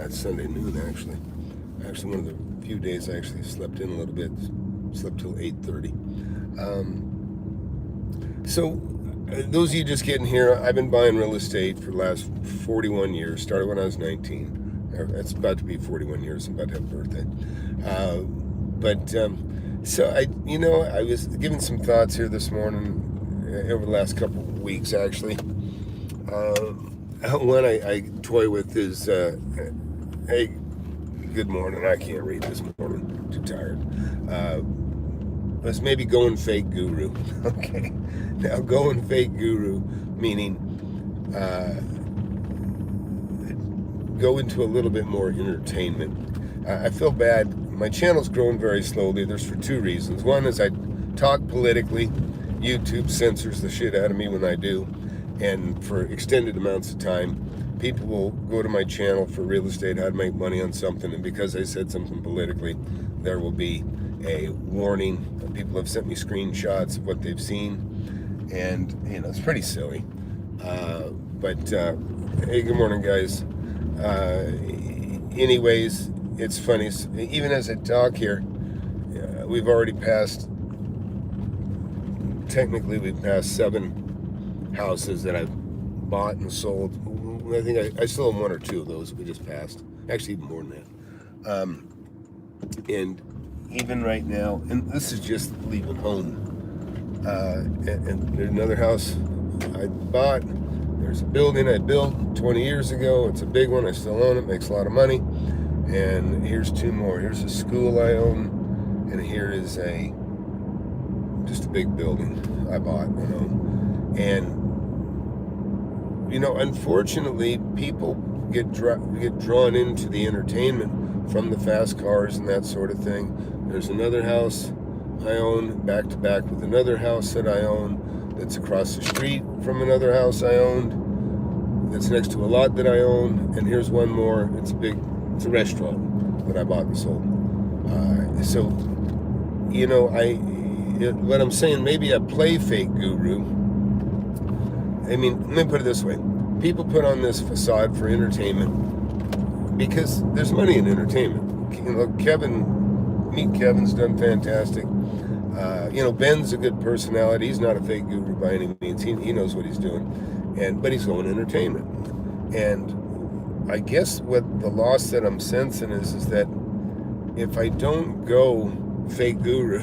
It's Sunday noon, actually. Actually, one of the few days I actually slept in a little bit. Slept till 8:30. So, those of you just getting here, I've been buying real estate for the last 41 years. Started when I was 19. It's about to be 41 years. I'm about to have a birthday. So I was giving some thoughts here this morning, over the last couple of weeks, actually. One I toy with is, hey, good morning. I can't read this morning. Too tired. Was maybe going fake guru. Okay. Now, going fake guru, meaning go into a little bit more entertainment. I feel bad. My channel's growing very slowly. There's for two reasons. One is I talk politically. YouTube censors the shit out of me when I do. And for extended amounts of time, people will go to my channel for real estate, how to make money on something, and because I said something politically, there will be a warning. People have sent me screenshots of what they've seen, and it's pretty silly. Hey, good morning, guys. Anyways, it's funny. Even as I talk here, we've already passed. Technically, we've passed 7 houses that I've bought and sold. I think I still have 1 or 2 of those we just passed. Actually, even more than that. And even right now, and this is just leaving home. And there's another house I bought. There's a building I built 20 years ago. It's a big one. I still own it. Makes a lot of money. And here's 2 more. Here's a school I own, and here is just a big building I bought. And unfortunately, people get drawn into the entertainment from the fast cars and that sort of thing. There's another house I own back to back with another house that I own that's across the street from another house I owned that's next to a lot that I own. And here's one more. It's a restaurant that I bought and sold. What I'm saying, maybe I play fake guru. I mean, let me put it this way. People put on this facade for entertainment because there's money in entertainment. Kevin's done fantastic. Ben's a good personality. He's not a fake guru by any means. He knows what he's doing. But he's going entertainment. And I guess what the loss that I'm sensing is that if I don't go fake guru,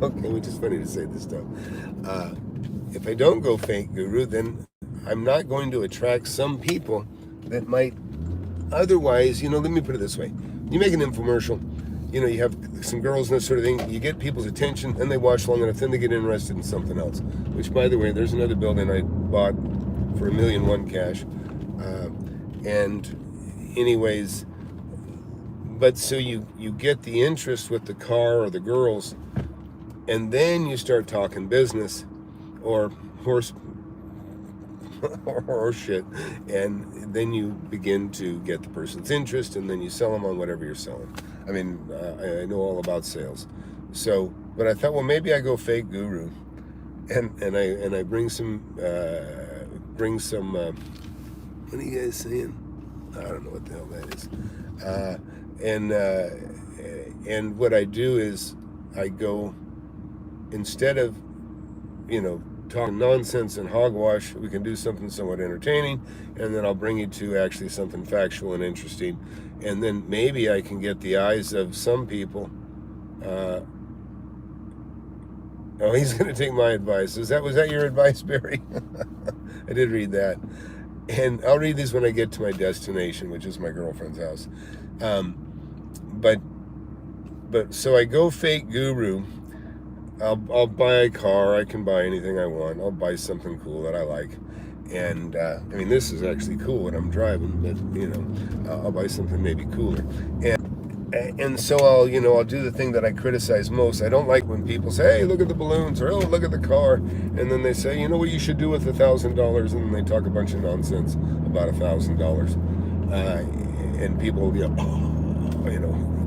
okay, which is funny to say this stuff. If I don't go fake guru, then I'm not going to attract some people that might otherwise, let me put it this way. You make an infomercial, you have some girls and that sort of thing, you get people's attention, and they watch long enough, then they get interested in something else. Which, by the way, there's another building I bought for $1.1 million cash. But so you get the interest with the car or the girls, and then you start talking business or horse shit, and then you begin to get the person's interest, and then you sell them on whatever you're selling. I mean, I know all about sales. So, but I thought, well, maybe I go fake guru, and I bring some what are you guys saying? I don't know what the hell that is. And what I do is I go, instead of talking nonsense and hogwash, we can do something somewhat entertaining, and then I'll bring you to actually something factual and interesting, and then maybe I can get the eyes of some people. He's going to take my advice. Was that your advice, Barry? I did read that. And I'll read these when I get to my destination, which is my girlfriend's house. So I go fake guru. I'll buy a car. I can buy anything I want. I'll buy something cool that I like. And this is actually cool what I'm driving, but I'll buy something maybe cooler. And so I'll do the thing that I criticize most. I don't like when people say, hey, look at the balloons, or oh, look at the car, and then they say, you know what you should do with $1,000, and then they talk a bunch of nonsense about $1,000, and people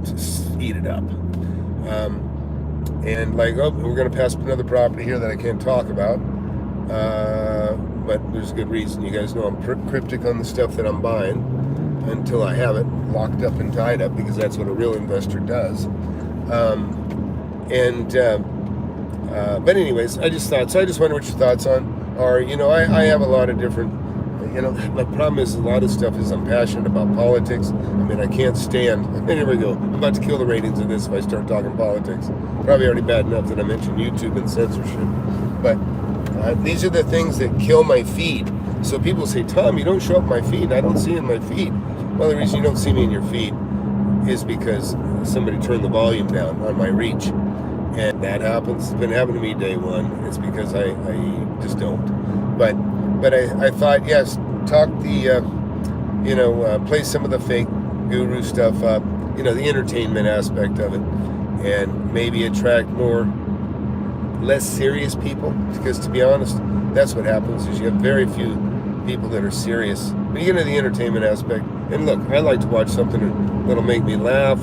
just eat it up. And like, oh, we're going to pass another property here that I can't talk about, but there's a good reason. You guys know I'm cryptic on the stuff that I'm buying. until I have it locked up and tied up, because that's what a real investor does. But anyways, I just wonder what your thoughts are. I have a lot of different, my problem is a lot of stuff is I'm passionate about politics. I mean, I can't stand, and here we go, I'm about to kill the ratings of this if I start talking politics. Probably already bad enough that I mentioned YouTube and censorship. But these are the things that kill my feed. So people say, Tom, you don't show up my feed. I don't see in my feed. Well, the reason you don't see me in your feed is because somebody turned the volume down on my reach. And that happens. It's been happening to me day one. It's because I just don't. But I thought, yes, talk play some of the fake guru stuff up, the entertainment aspect of it, and maybe attract less serious people, because to be honest, that's what happens is you have very few people that are serious. When you get into the entertainment aspect, and look, I like to watch something that'll make me laugh,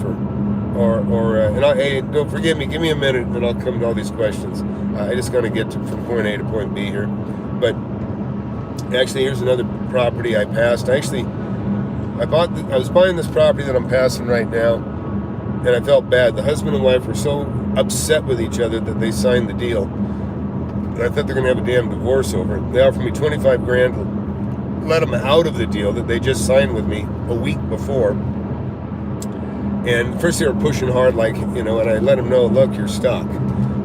hey, don't forgive me, give me a minute and I'll come to all these questions. I just got to get from point A to point B here. But actually, here's another property I passed. I was buying this property that I'm passing right now, and I felt bad. The husband and wife were so upset with each other that they signed the deal. And I thought they're going to have a damn divorce over it. They offered me $25,000 to let them out of the deal that they just signed with me a week before. And first they were pushing hard, and I let them know, look, you're stuck.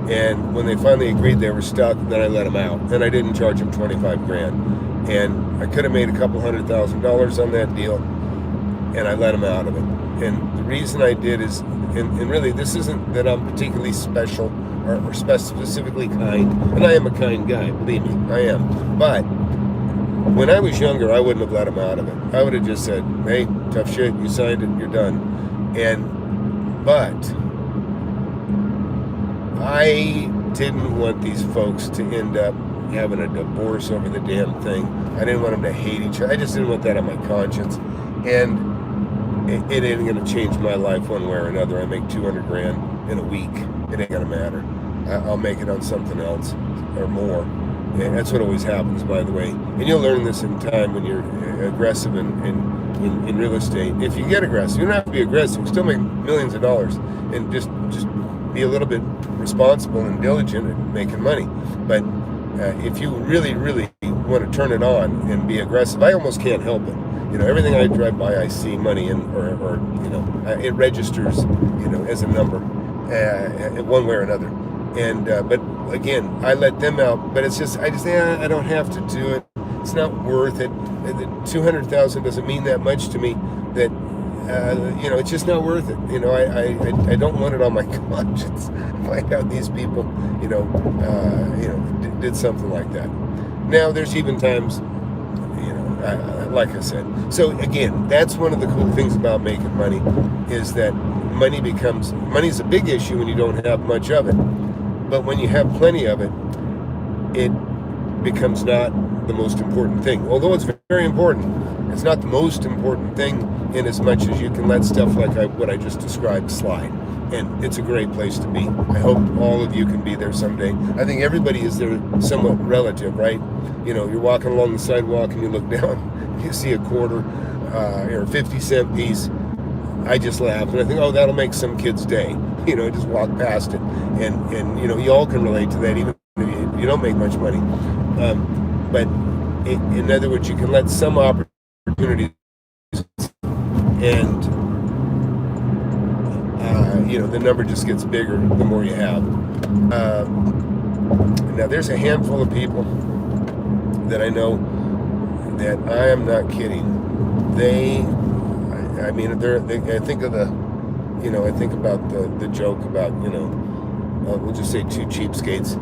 And when they finally agreed they were stuck, then I let them out. And I didn't charge them $25,000. And I could have made a couple $100,000 on that deal, and I let them out of it. And the reason I did is, and really this isn't that I'm particularly special or specifically kind, and I am a kind guy, believe me, I am. But when I was younger, I wouldn't have let them out of it. I would have just said, hey, tough shit, you signed it, you're done. But I didn't want these folks to end up having a divorce over the damn thing. I didn't want them to hate each other. I just didn't want that on my conscience. And it ain't going to change my life one way or another. I make $200,000 in a week. It ain't going to matter. I'll make it on something else or more. And that's what always happens, by the way. And you'll learn this in time when you're aggressive in real estate. If you get aggressive, you don't have to be aggressive. You still make millions of dollars, and just be a little bit responsible and diligent in making money. But if you really, really want to turn it on and be aggressive, I almost can't help it. Everything I drive by, I see money in, or it registers, as a number, one way or another. And but again, I let them out. But it's just, I don't have to do it. It's not worth it. The $200,000 doesn't mean that much to me. That it's just not worth it. I don't want it on my conscience. Find out these people, did something like that. Now there's even times, like I said. So again, that's one of the cool things about making money, is that money's a big issue when you don't have much of it. But when you have plenty of it, it becomes not the most important thing. Although it's very important, it's not the most important thing, in as much as you can let stuff like what I just described slide. And it's a great place to be. I hope all of you can be there someday. I think everybody is there somewhat relative, right? You're walking along the sidewalk and you look down, you see a quarter or a 50-cent piece. I just laugh and I think, oh, that'll make some kid's day. Just walk past it. And you all can relate to that, even if you don't make much money. But in other words, you can let some opportunities, and the number just gets bigger the more you have. Now there's a handful of people that I know that I am not kidding. I think of I think about the joke about, we'll just say two cheapskates,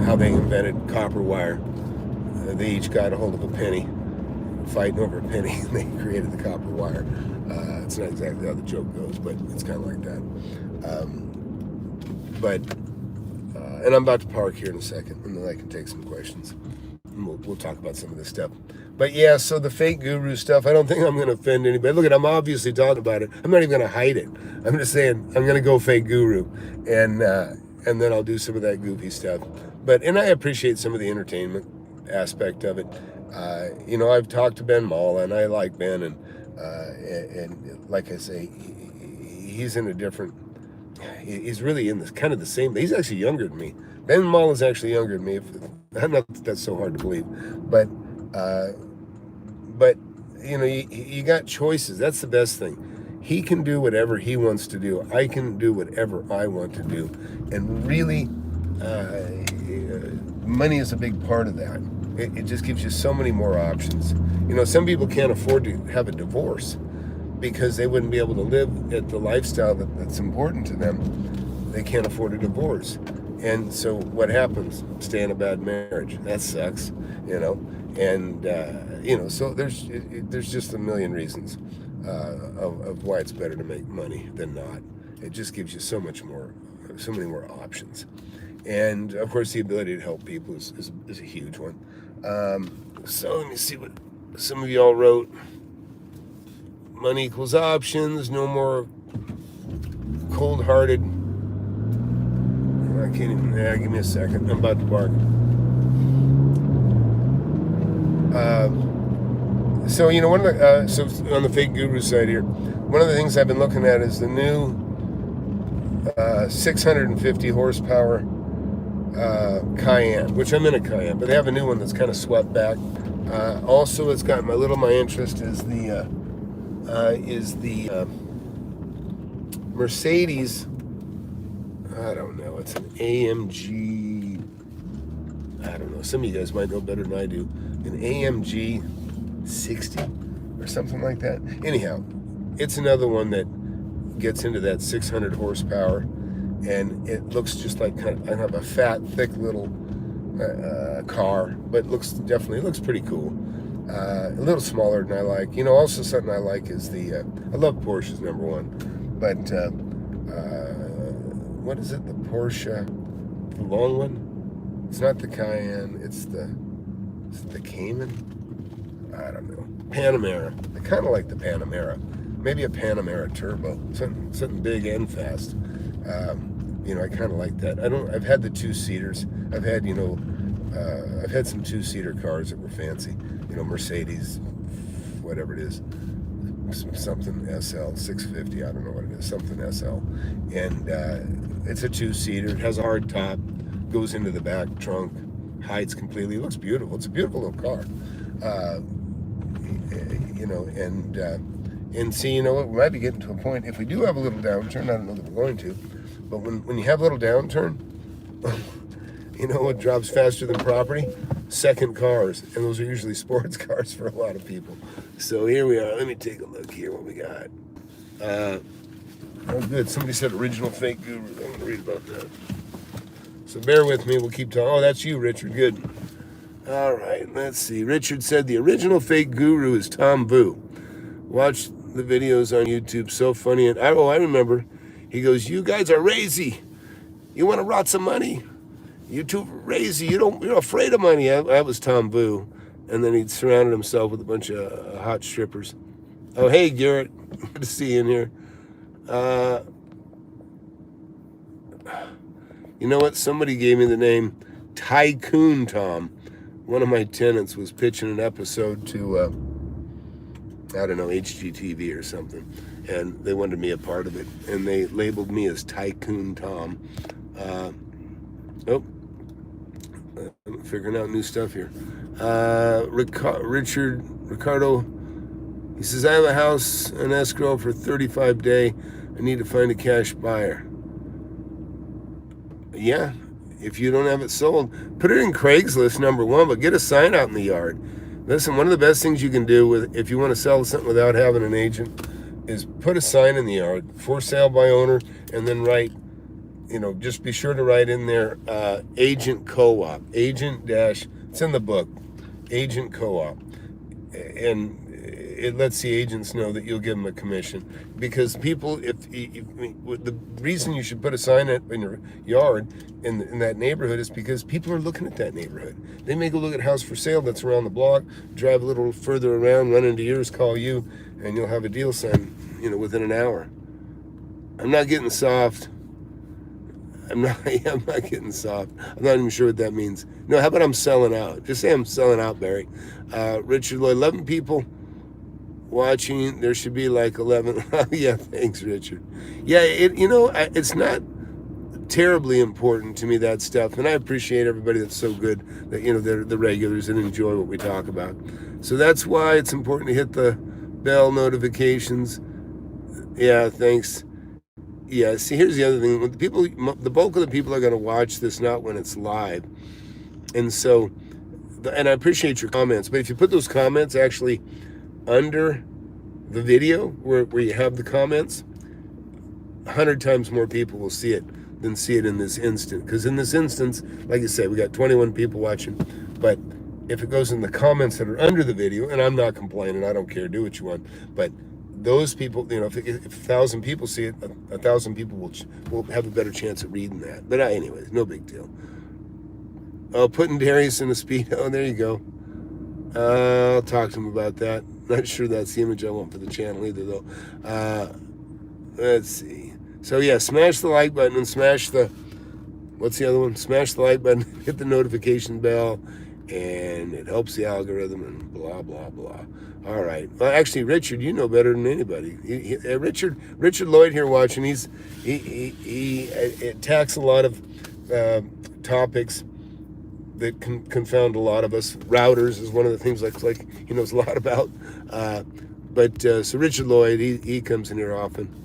how they invented copper wire. They each got a hold of a penny, fighting over a penny, and they created the copper wire. It's not exactly how the joke goes, but it's kind of like that. And I'm about to park here in a second, and then I can take some questions. And we'll talk about some of this stuff. But yeah, so the fake guru stuff, I don't think I'm going to offend anybody. Look, I'm obviously talking about it. I'm not even going to hide it. I'm just saying I'm going to go fake guru, and then I'll do some of that goofy stuff. And I appreciate some of the entertainment aspect of it. I've talked to Ben Malla, and I like Ben, And like I say, he's in a different. He's really in this kind of the same. He's actually younger than me. Ben Mall is actually younger than me. I'm not. That's so hard to believe, but you got choices. That's the best thing. He can do whatever he wants to do. I can do whatever I want to do, and really, money is a big part of that. It just gives you so many more options. Some people can't afford to have a divorce because they wouldn't be able to live at the lifestyle that's important to them. They can't afford a divorce. And so what happens? Stay in a bad marriage. That sucks, And, so there's just a million reasons of why it's better to make money than not. It just gives you so many more options. And, of course, the ability to help people is a huge one. So let me see what some of y'all wrote. Money equals options. No more cold-hearted. I can't even. Give me a second. I'm about to bark. So one of the so on the Fake Guru side here, one of the things I've been looking at is the new 650 horsepower Cayenne, which I'm in a Cayenne, but they have a new one that's kind of swept back. Also, it's got my interest is the Mercedes. I don't know. It's an AMG. I don't know. Some of you guys might know better than I do. An AMG 60 or something like that. Anyhow, it's another one that gets into that 600 horsepower, and it looks just like kind of a fat, thick little car, but definitely looks pretty cool. A little smaller than I like. Also something I like is I love Porsches, number one, but what is it? The Porsche, the long one? It's not the Cayenne. Is it the Cayman? I don't know. Panamera. I kind of like the Panamera. Maybe a Panamera Turbo. Something big and fast. I kind of like that. I've had the two-seaters. I've had some two-seater cars that were fancy. Mercedes, whatever it is. Something SL 650. I don't know what it is. Something SL. And it's a two-seater. It has a hard top. Goes into the back trunk. Hides completely. It looks beautiful. It's a beautiful little car. And see, we might be getting to a point, if we do have a little downturn, I don't know that we're going to, but when you have a little downturn, what drops faster than property? Second cars, and those are usually sports cars for a lot of people. So here we are. Let me take a look here, what we got. Oh, good. Somebody said original fake guru. I'm going to read about that. So bear with me. We'll keep talking. Oh, that's you, Richard. Good. All right. Let's see. Richard said the original fake guru is Tom Vu. Watch the videos on YouTube. So funny. And I remember. He goes, "You guys are crazy. You want to rot some money. You too crazy. You're afraid of money." That was Tom Vu. And then he surrounded himself with a bunch of hot strippers. Oh, hey, Garrett. Good to see you in here. You know what? Somebody gave me the name Tycoon Tom. One of my tenants was pitching an episode to, I don't know, HGTV or something. And they wanted me a part of it. And they labeled me as Tycoon Tom. I'm figuring out new stuff here. Ricardo, he says, I have a house in escrow for 35 days. I need to find a cash buyer. Yeah, if you don't have it sold, put it in Craigslist, number one, but get a sign out in the yard. Listen, one of the best things you can do if you want to sell something without having an agent is put a sign in the yard, for sale by owner, and then write, just be sure to write in there, agent co-op, it's in the book, agent co-op. And it lets the agents know that you'll give them a commission, because people, the reason you should put a sign in your yard in that neighborhood is because people are looking at that neighborhood. They may go look at a house for sale that's around the block, drive a little further around, run into yours, call you, and you'll have a deal signed, within an hour. I'm not getting soft. I'm not getting soft. I'm not even sure what that means. No, how about I'm selling out? Just say I'm selling out, Barry. Richard Lloyd, 11 people watching. There should be like 11. Yeah, thanks, Richard. Yeah, it's not terribly important to me, that stuff, and I appreciate everybody that's so good that they're the regulars and enjoy what we talk about. So that's why it's important to hit the bell notifications. Yeah, thanks. Yeah, see, here's the other thing. When the bulk of the people are going to watch this not when it's live, and so, and I appreciate your comments, but if you put those comments actually under the video where you have the comments, 100 times more people will see it than see it in this instant. Because in this instance, like I said, we got 21 people watching, but if it goes in the comments that are under the video, and I'm not complaining, I don't care, do what you want, but those people, if 1,000 people see it, 1,000 people will have a better chance at reading that. But anyways, no big deal. Oh, putting Darius in a Speedo, there you go. I'll talk to him about that. Not sure that's the image I want for the channel either, though. Let's see. So yeah, smash the like button and smash the, what's the other one? Smash the like button, hit the notification bell, and it helps the algorithm and blah, blah, blah. All right. Well, actually, Richard, you know better than anybody. Richard Lloyd here watching. He attacks a lot of topics that can confound a lot of us. Routers is one of the things like he knows a lot about. So Richard Lloyd, he comes in here often.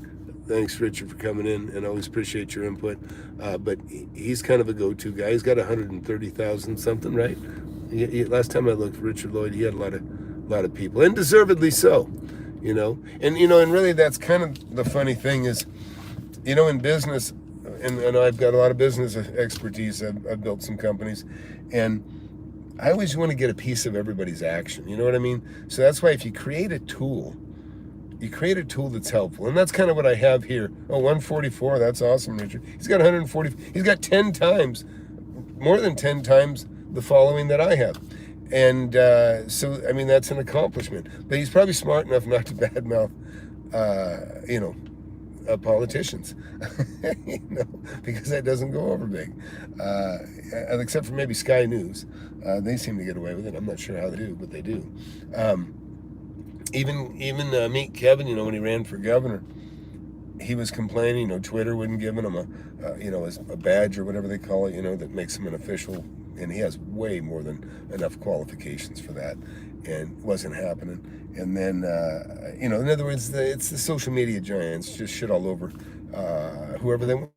Thanks, Richard, for coming in, and always appreciate your input. But he's kind of a go-to guy. He's got 130,000 something, right? Last time I looked, Richard Lloyd, he had a lot of people, and deservedly so, And really, that's kind of the funny thing is, in business, and I've got a lot of business expertise. I've built some companies, and I always want to get a piece of everybody's action. You know what I mean? So that's why if you create a tool, that's helpful. And that's kind of what I have here. Oh, 144, that's awesome, Richard. He's got 140, he's got 10 times, more than 10 times the following that I have. And so, I mean, that's an accomplishment. But he's probably smart enough not to badmouth, politicians, because that doesn't go over big. Except for maybe Sky News. They seem to get away with it. I'm not sure how they do, but they do. Even meet Kevin, when he ran for governor, he was complaining, Twitter wouldn't give him a badge or whatever they call it, that makes him an official, and he has way more than enough qualifications for that, and wasn't happening. And then, in other words, it's the social media giants just shit all over whoever they want,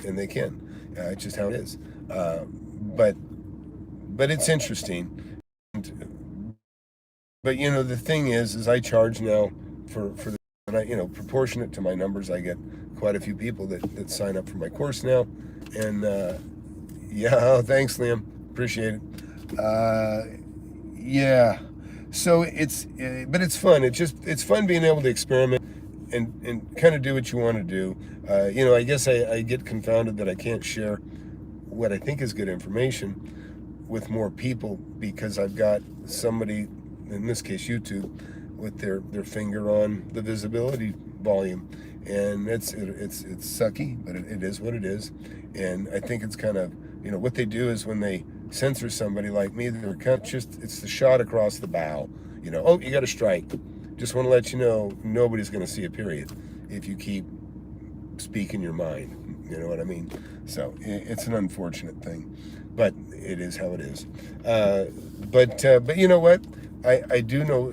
and they can. It's just how it is. But it's interesting. But the thing is I charge now for the, and proportionate to my numbers, I get quite a few people that sign up for my course now, and yeah, thanks, Liam, appreciate it. Yeah, so but it's fun. It's fun being able to experiment and kind of do what you want to do. I guess I get confounded that I can't share what I think is good information with more people because I've got somebody, in this case YouTube, with their finger on the visibility volume, and it's sucky, but it is what it is. And I think it's kind of, what they do is when they censor somebody like me, they're kind of it's the shot across the bow. Oh, you got a strike. Just want to let you know, nobody's going to see a period if you keep speaking your mind. You know what I mean? So it's an unfortunate thing, but it is how it is. But you know what? I do know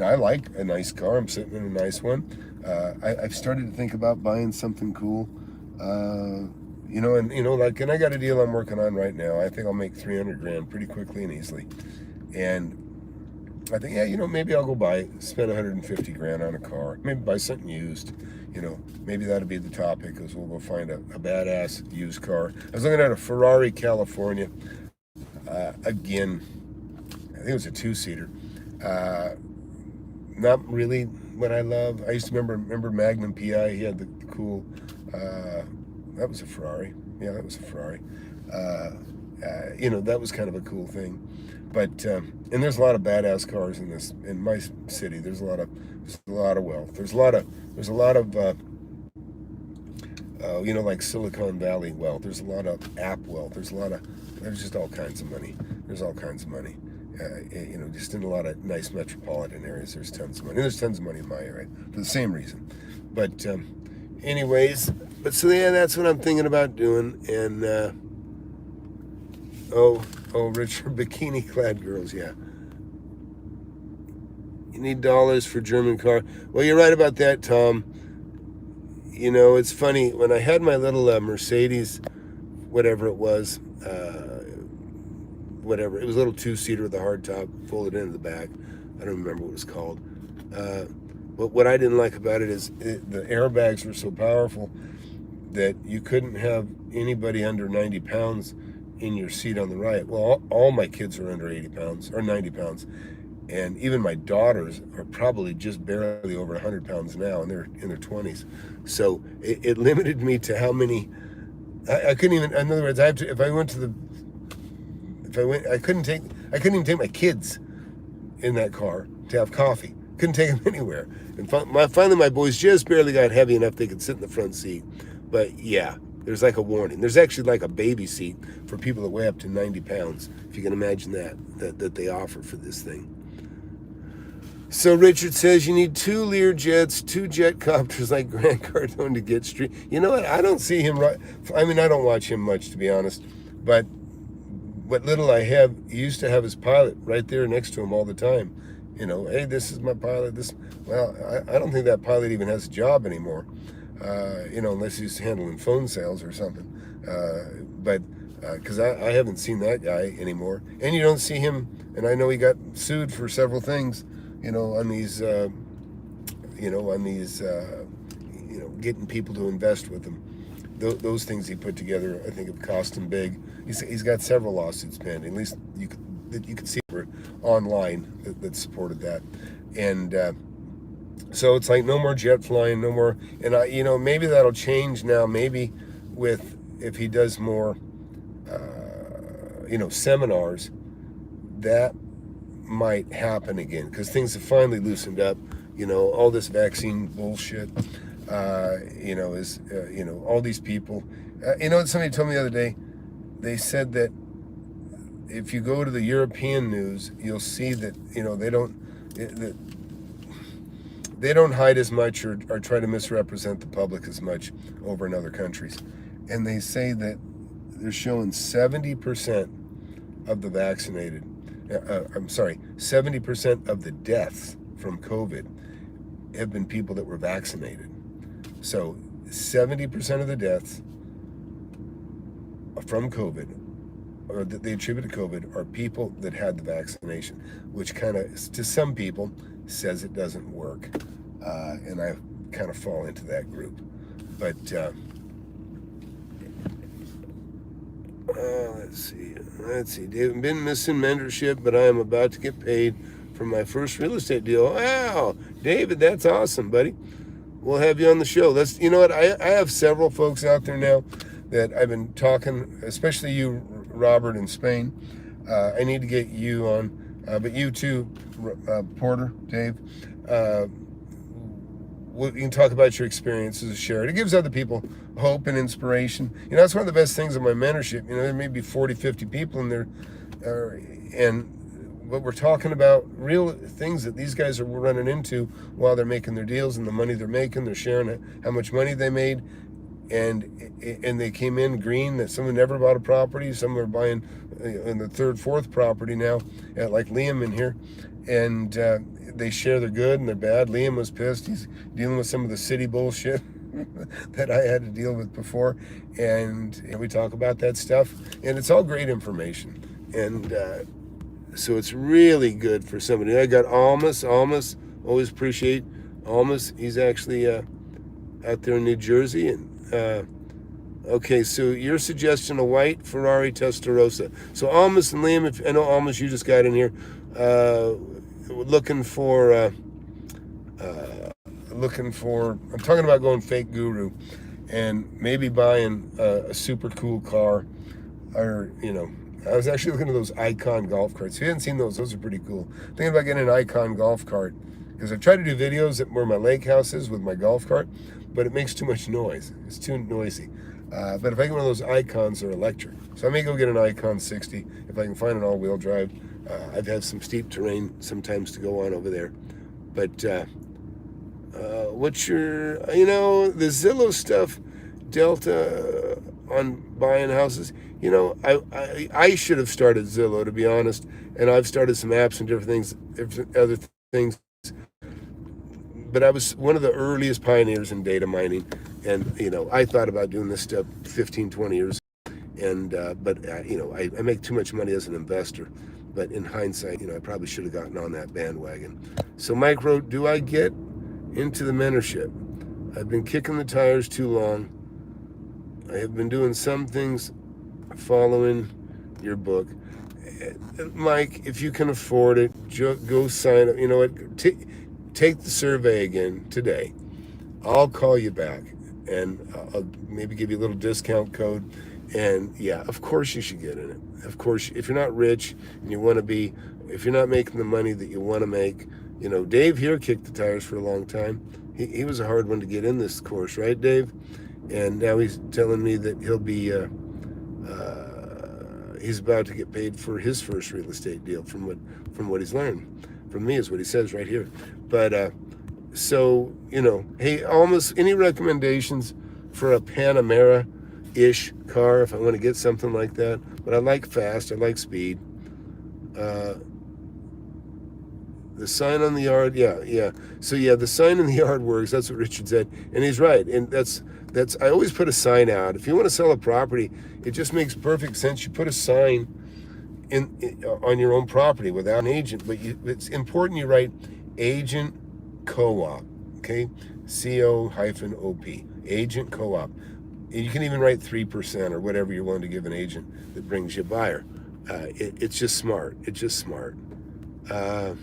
I like a nice car. I'm sitting in a nice one. I've started to think about buying something cool. And I got a deal I'm working on right now. I think I'll make 300 grand pretty quickly and easily. And I think, maybe I'll go spend 150 grand on a car. Maybe buy something used. Maybe that'll be the topic, because we'll go find a badass used car. I was looking at a Ferrari California. Again, I think it was a 2-seater. Not really what I love. I used to remember Magnum PI. He had the cool, that was a Ferrari. Yeah, that was a Ferrari. That was kind of a cool thing. But and there's a lot of badass cars in my city. There's a lot of wealth. There's a lot of like Silicon Valley wealth. There's a lot of app wealth. There's just all kinds of money. There's all kinds of money. just in a lot of nice metropolitan areas, there's tons of money. And there's tons of money in my area for the same reason. But anyways, so yeah, that's what I'm thinking about doing. And Richard, bikini-clad girls, yeah. You need dollars for German car. Well, you're right about that, Tom. It's funny, when I had my little Mercedes, whatever it was, it was a little two-seater with a hardtop folded into the back. I don't remember what it was called. But what I didn't like about it is the airbags were so powerful that you couldn't have anybody under 90 pounds in your seat on the right. Well, all my kids are under 80 pounds or 90 pounds. And even my daughters are probably just barely over 100 pounds now, and they're in their 20s. So it limited me to how many. I couldn't even. In other words, I couldn't even take my kids in that car to have coffee. Couldn't take them anywhere. And finally, my boys just barely got heavy enough they could sit in the front seat. But yeah, there's like a warning. There's actually like a baby seat for people that weigh up to 90 pounds, if you can imagine that they offer for this thing. So Richard says you need 2 Lear jets, 2 jet copters like Grant Cardone to get street. You know what? I don't see him right. I mean, I don't watch him much, to be honest. But what little I have, he used to have his pilot right there next to him all the time. Hey, this is my pilot. Well, I don't think that pilot even has a job anymore. Unless he's handling phone sales or something. But because I haven't seen that guy anymore. And you don't see him, and I know he got sued for several things. On these, getting people to invest with him. Those things he put together, I think, have cost him big. He's got several lawsuits pending. At least you could see online that supported that. And so it's like no more jet flying, no more. And maybe that'll change now. Maybe if he does more, seminars, that might happen again, because things have finally loosened up. All this vaccine bullshit, all these people. Somebody told me the other day, they said that if you go to the European news, you'll see that they don't hide as much or try to misrepresent the public as much over in other countries. And they say that they're showing 70% of the vaccinated. 70% of the deaths from COVID have been people that were vaccinated. So 70% of the deaths from COVID, or that they attribute to COVID, are people that had the vaccination, which kind of, to some people, says it doesn't work. And I kind of fall into that group. But let's see. David, been missing mentorship, but I am about to get paid for my first real estate deal. Wow, David, that's awesome, buddy. We'll have you on the show. You know what? I have several folks out there now that I've been talking, especially you, Robert, in Spain. I need to get you on, but you too, Porter, Dave. You can talk about your experiences, share it. It gives other people hope and inspiration. That's one of the best things of my mentorship. There may be 40, 50 people in there, but we're talking about real things that these guys are running into while they're making their deals, and the money they're making. They're sharing how much money they made, and they came in green. That some have never bought a property. Some are buying in the third, fourth property now, like Liam in here, and they share their good and their bad. Liam was pissed. He's dealing with some of the city bullshit that I had to deal with before, and we talk about that stuff, and it's all great information. And so it's really good for somebody. I got Almas, always appreciate Almas. He's actually out there in New Jersey. And okay, so your suggestion, a white Ferrari Testarossa. So Almas and Liam, I know Almas, you just got in here, looking for, I'm talking about going fake guru and maybe buying a super cool car, or, I was actually looking at those Icon golf carts. If you haven't seen those are pretty cool. Thinking about getting an Icon golf cart, because I've tried to do videos at where my lake house is with my golf cart, but it makes too much noise. It's too noisy. But if I get one of those Icons, they're electric. So I may go get an Icon 60 if I can find an all-wheel drive I've had some steep terrain sometimes to go on over there. But what's your, the Zillow stuff, Delta on buying houses? I should have started Zillow, to be honest, and I've started some apps and different other things. But I was one of the earliest pioneers in data mining, and I thought about doing this stuff 15, 20 years, and I make too much money as an investor. But in hindsight, I probably should have gotten on that bandwagon. So Mike wrote, do I get into the mentorship? I've been kicking the tires too long. I have been doing some things following your book. Mike, if you can afford it, go sign up. You know what? Take the survey again today. I'll call you back, and I'll maybe give you a little discount code. And yeah, of course you should get in it. Of course, if you're not rich and you want to be, if you're not making the money that you want to make, Dave here kicked the tires for a long time. He was a hard one to get in this course, right, Dave? And now he's telling me that he'll be, he's about to get paid for his first real estate deal from what he's learned from me, is what he says right here. But so hey, almost any recommendations for a Panamera-ish car if I want to get something like that? But I like fast, I like speed. The sign on the yard, yeah. So yeah, the sign in the yard works. That's what Richard said, and he's right. And that's. I always put a sign out. If you want to sell a property, it just makes perfect sense. You put a sign on your own property without an agent. But it's important you write agent co-op, okay? CO-OP, agent co-op. You can even write 3% or whatever you're willing to give an agent that brings you a buyer. It's just smart. It's just smart. And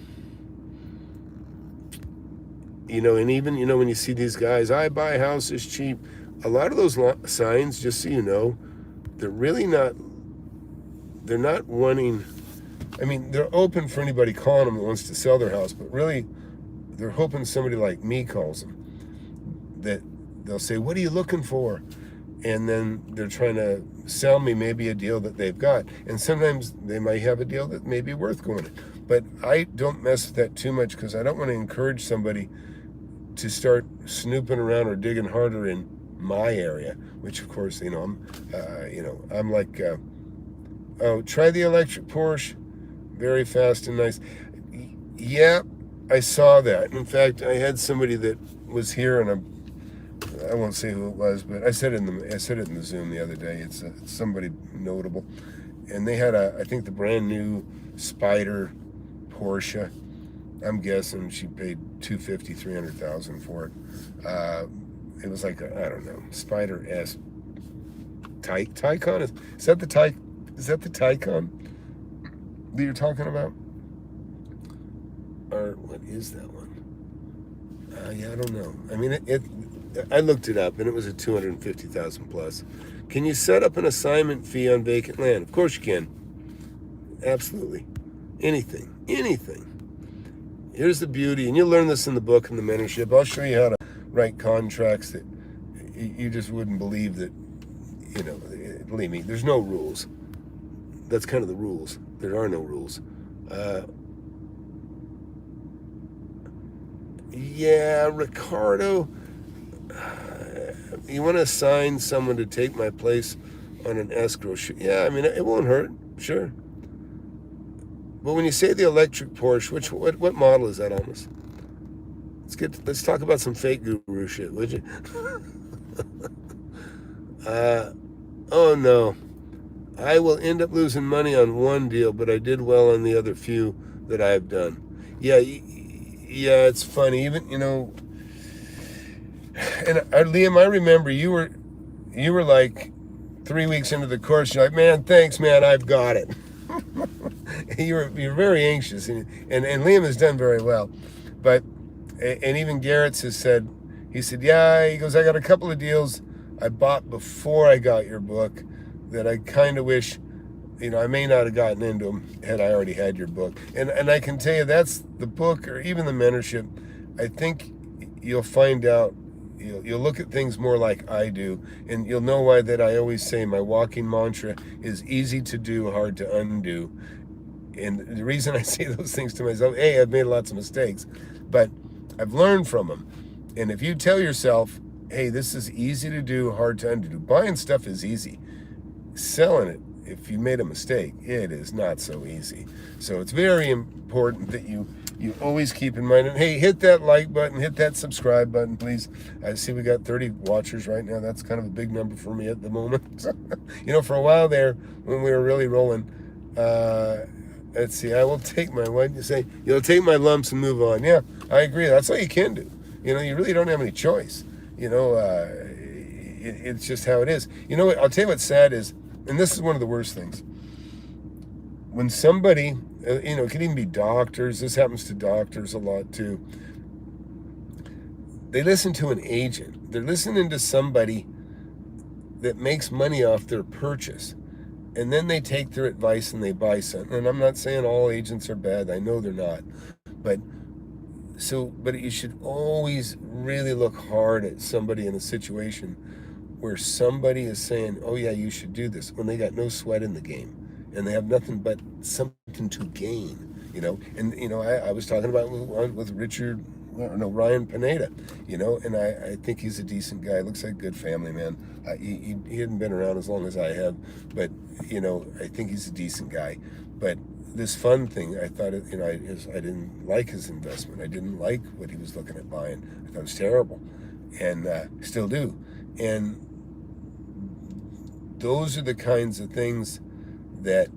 even, when you see these guys, I buy houses cheap, a lot of those signs, just so you know, they're really not, they're not wanting, they're open for anybody calling them that wants to sell their house, but really, they're hoping somebody like me calls them, that they'll say, what are you looking for? And then they're trying to sell me maybe a deal that they've got. And sometimes they might have a deal that may be worth going in. But I don't mess with that too much because I don't want to encourage somebody to start snooping around or digging harder in my area, which of course, I'm like, oh, try the electric Porsche, very fast and nice. Yeah, I saw that. In fact, I had somebody that was here, and I won't say who it was, but I said it in the Zoom the other day. It's somebody notable, and they had I think the brand new Spider Porsche. I'm guessing she paid $250,000-300,000 for it. It was like I don't know, Spider S. Taycan is that the Taycan that you're talking about, or what is that one? Yeah, I don't know. I looked it up, and it was a $250,000 plus. Can you set up an assignment fee on vacant land? Of course you can. Absolutely. Anything. Here's the beauty, and you'll learn this in the book and the mentorship. I'll show you how to write contracts that you just wouldn't believe that, believe me, there's no rules. That's kind of the rules. There are no rules. Yeah, Ricardo, you want to assign someone to take my place on an escrow? Yeah, it won't hurt, sure. But when you say the electric Porsche, what model is that almost? Let's talk about some fake guru shit, would you? Oh no. I will end up losing money on one deal, but I did well on the other few that I've done. Yeah, it's funny. Even, and Liam, I remember you were like 3 weeks into the course, you're like, man, thanks, man, I've got it. You're very anxious, and Liam has done very well, and even Garrett's has said, he said, yeah, he goes, I got a couple of deals I bought before I got your book that I kind of wish, I may not have gotten into them had I already had your book, and I can tell you that's the book or even the mentorship. I think you'll find out, you'll look at things more like I do, and you'll know why that I always say my walking mantra is easy to do, hard to undo. And the reason I say those things to myself, I've made lots of mistakes, but I've learned from them. And if you tell yourself, hey, this is easy to do, hard to undo. Buying stuff is easy. Selling it, if you made a mistake, it is not so easy. So it's very important that you always keep in mind, and hey, hit that like button, hit that subscribe button, please. I see we got 30 watchers right now. That's kind of a big number for me at the moment. For a while there, when we were really rolling, let's see, I will take my, what did you say? You'll take my lumps and move on. Yeah, I agree. That's all you can do. You really don't have any choice. It's just how it is. What? I'll tell you what's sad is, and this is one of the worst things. When somebody, it can even be doctors. This happens to doctors a lot too. They listen to an agent. They're listening to somebody that makes money off their purchase. And then they take their advice and they buy something. And I'm not saying all agents are bad. I know they're not. But you should always really look hard at somebody in a situation where somebody is saying, oh yeah, you should do this, when they got no sweat in the game and they have nothing but something to gain, And, I was talking about with Ryan Pineda, and I think he's a decent guy. Looks like a good family man. He hadn't been around as long as I have, but, I think he's a decent guy. But this fund thing, I thought, I didn't like his investment. I didn't like what he was looking at buying. I thought it was terrible, and still do. And those are the kinds of things that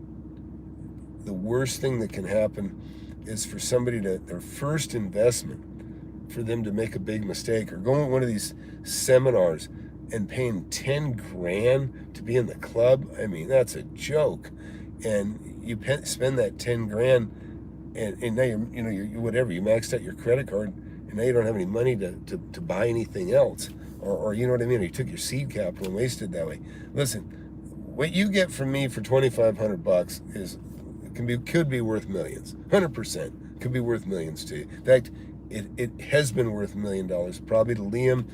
the worst thing that can happen is for somebody their first investment, for them to make a big mistake, or going to one of these seminars and paying 10 grand to be in the club. I mean, that's a joke. And you spend that 10 grand and now you're whatever, you maxed out your credit card, and now you don't have any money to buy anything else, or you know what I mean, or you took your seed capital and wasted that way. Listen, what you get from me for $2,500 could be worth millions. 100% could be worth millions to you. In fact, it has been worth $1 million probably to Liam,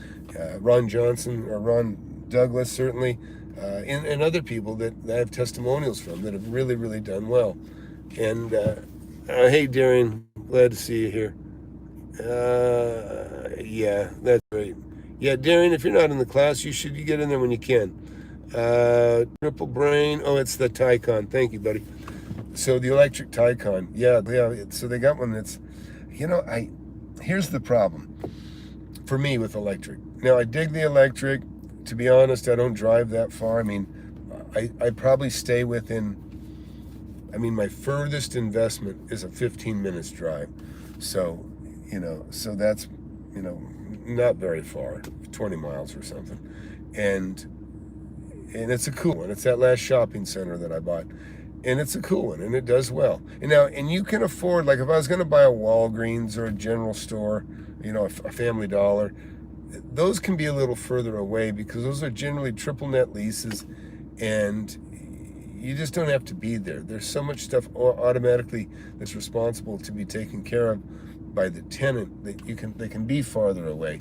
Ron Johnson, or Ron Douglas certainly, and other people that I have testimonials from that have really, really done well. And hey, Darren, glad to see you here. Yeah, that's great. Yeah, Darren, if you're not in the class, you get in there when you can. Triple Brain. Oh, it's the Taycan. Thank you, buddy. So the electric Taycan. Yeah. So they got one that's, here's the problem for me with electric. Now, I dig the electric. To be honest, I don't drive that far. I mean, I probably stay within, my furthest investment is a 15 minutes drive. So, so that's, not very far, 20 miles or something. And it's a cool one. It's that last shopping center that I bought. And it's a cool one, and it does well. And you can afford, like if I was going to buy a Walgreens or a general store, a Family Dollar, those can be a little further away because those are generally triple net leases, and you just don't have to be there. There's so much stuff automatically that's responsible to be taken care of by the tenant that they can be farther away.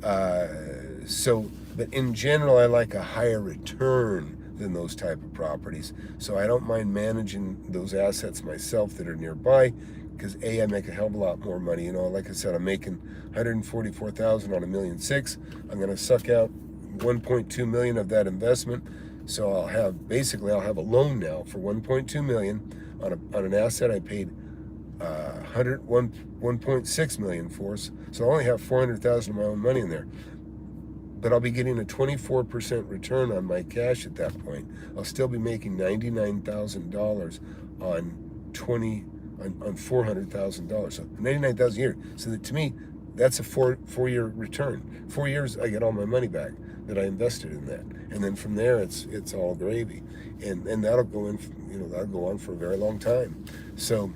But in general, I like a higher return than those type of properties. So I don't mind managing those assets myself that are nearby, because I make a hell of a lot more money. Like I said, I'm making $144,000 on $1.6 million. I'm going to suck out $1.2 million of that investment. So I'll have a loan now for $1.2 million on an asset I paid $1.6 million for. So I only have $400,000 of my own money in there. But I'll be getting a 24% return on my cash at that point. I'll still be making $99,000 on $400,000. So $99,000 a year. So that, to me, that's a four-year return. 4 years, I get all my money back that I invested in that, and then from there, it's all gravy, and that'll go in. That'll go on for a very long time. So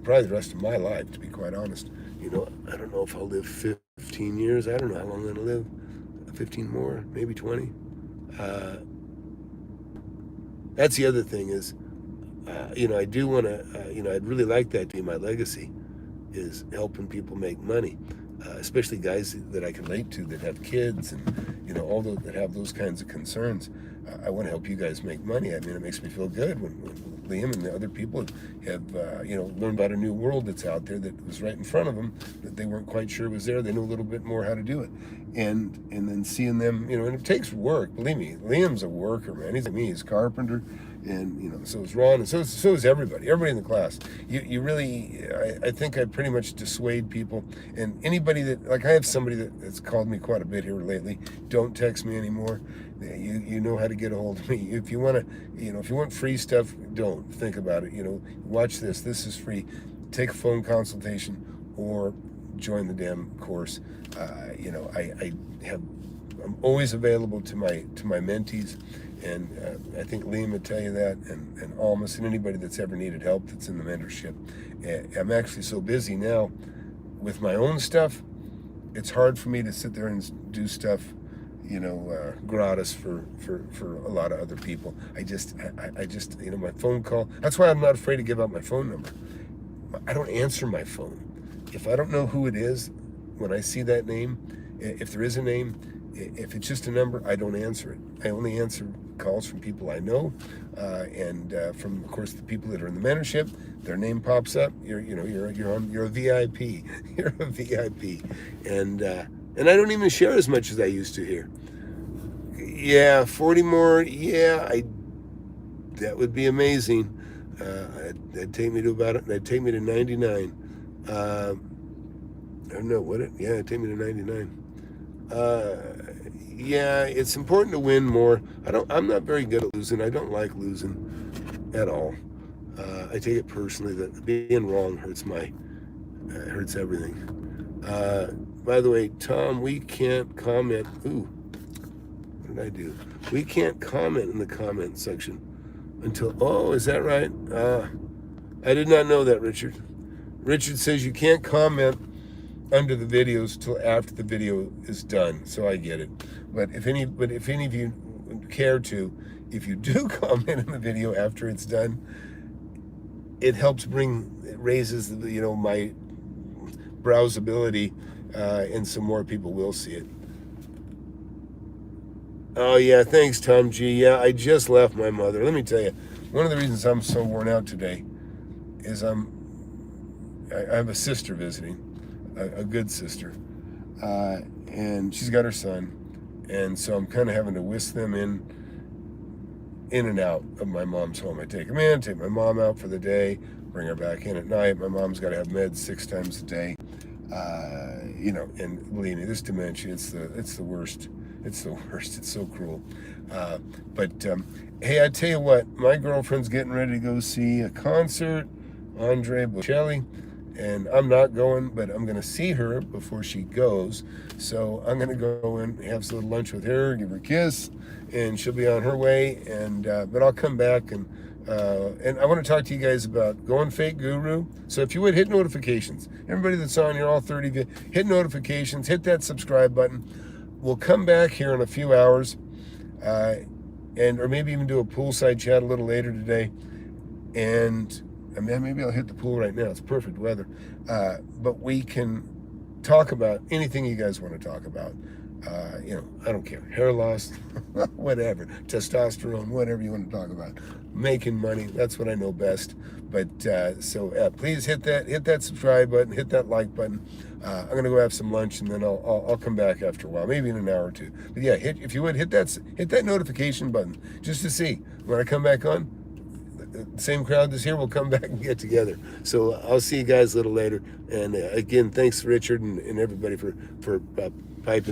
probably the rest of my life, to be quite honest. I don't know if I'll live 15 years. I don't know how long I'm gonna live. 15 more, maybe 20. That's the other thing is, I do want to, I'd really like that to be my legacy, is helping people make money. especially guys that I can relate to that have kids and, you know, all those that have those kinds of concerns. I want to help you guys make money. I mean, it makes me feel good when Liam and the other people have, you know, learned about a new world that's out there that was right in front of them that they weren't quite sure was there. They knew a little bit more how to do it, and then seeing them, you know, and it takes work. Believe me, Liam's a worker, man. He's like me. He's a carpenter, and you know, so is Ron, and so is everybody in the class. You really, I think I pretty much dissuade people, and anybody that, like, I have somebody that's called me quite a bit here lately. Don't text me anymore. You know how to get a hold of me. If you want to, you know, if you want free stuff, don't think about it. You know, watch this. This is free. Take a phone consultation or join the damn course. You know, I'm always available to my mentees, and I think Liam would tell you that, and almost anybody that's ever needed help that's in the mentorship. I'm actually so busy now with my own stuff. It's hard for me to sit there and do stuff, you know, gratis for a lot of other people. I just, you know, my phone call. That's why I'm not afraid to give out my phone number. I don't answer my phone. If I don't know who it is, when I see that name, if there is a name, if it's just a number, I don't answer it. I only answer calls from people I know, and from, of course, the people that are in the mentorship. Their name pops up. You're a VIP. You're a VIP, and I don't even share as much as I used to here. Yeah, 40 more. Yeah, that would be amazing. That'd take me to that'd take me to 99. I don't know, would it? Yeah, it'd take me to 99. Yeah, it's important to win more. I'm not very good at losing. I don't like losing at all. I take it personally that being wrong hurts everything. By the way, Tom, we can't comment. Ooh, what did I do? We can't comment in the comment section until, oh, is that right? I did not know that, Richard. Richard says you can't comment under the videos till after the video is done, so I get it. But if any of you care to, if you do comment in the video after it's done, it raises, you know, my browsability, and some more people will see it. Oh yeah, thanks, Tom G. Yeah, I just left my mother. Let me tell you, one of the reasons I'm so worn out today is I have a sister visiting, a good sister, and she's got her son, and so I'm kind of having to whisk them in and out of my mom's home. I take them in, take my mom out for the day, bring her back in at night. My mom's got to have meds 6 times a day, you know, and believe me, this dementia, it's the worst. It's the worst. It's so cruel. But hey, I tell you what, my girlfriend's getting ready to go see a concert, Andre Bocelli, and I'm not going, but I'm going to see her before she goes. So I'm going to go and have some little lunch with her, give her a kiss, and she'll be on her way. And but I'll come back and I want to talk to you guys about Going Fake Guru. So if you would, hit notifications. Everybody that's on here, all 30 of you, hit notifications, hit that subscribe button. We'll come back here in a few hours, or maybe even do a poolside chat a little later today. And maybe I'll hit the pool right now. It's perfect weather. But we can talk about anything you guys want to talk about. You know, I don't care. Hair loss, whatever. Testosterone, whatever you want to talk about. Making money, that's what I know best. But so please hit that subscribe button, hit that like button. I'm gonna go have some lunch, and then I'll come back after a while, maybe in an hour or two. But yeah, if you would hit that notification button just to see when I come back on. The same crowd that's here will come back and get together. So I'll see you guys a little later. And again, thanks Richard and everybody for piping